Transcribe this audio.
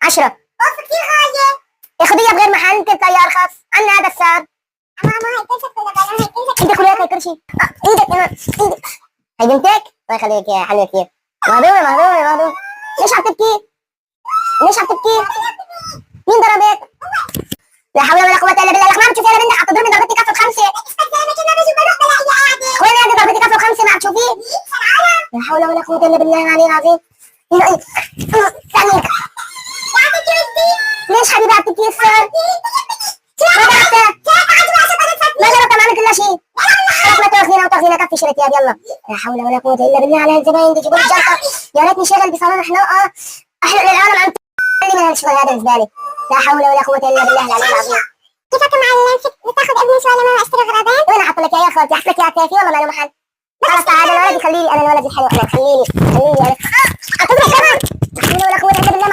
10. اوف كتير غالية. خديها بغير محل يمكن تلاقيها ارخص. عنا هذا السعر. ماما هي كيفك ولا بلا هي كيفك؟ انت كلياتك هي كرشي. ايدك. هي بنتك؟ الله يخليك يا حلوة كثير. مهضومة. ليش عم تبكي؟ مين ضربك؟ لا حول ولا قوة الا بالله. لك ما عم تشوفي انا بنتك عم تضربني ضربتي كفة 5. وين هذه ضربتي كفة 5 ما عم تشوفي؟ لا حول ولا قوة الا بالله العلي العظيم. ثانية. ليش حبيبي عم تبكي السر؟ ما ضربتها ما عملت لها شيء. خلاص ما تاخذينا كفي شريت يا يلا. لا حول ولا قوة الا بالله على الزباين دي جيبوا لي الجنطة. يا ريتني شغل بصالون حنوقة احلق للعالم عم تقلي من هالشغل هذا الزبالة. لا حول ولا قوة الا بالله العلي العظيم. كيفك معلم؟ فيك تاخذ ابني شوي لما اشتري غراضين؟ وين احط لك يا خالتي؟ احط لك يا كيفي والله ما له محل. خلاص تعال الولد خليني انا الولد الحلو انا خليني انا.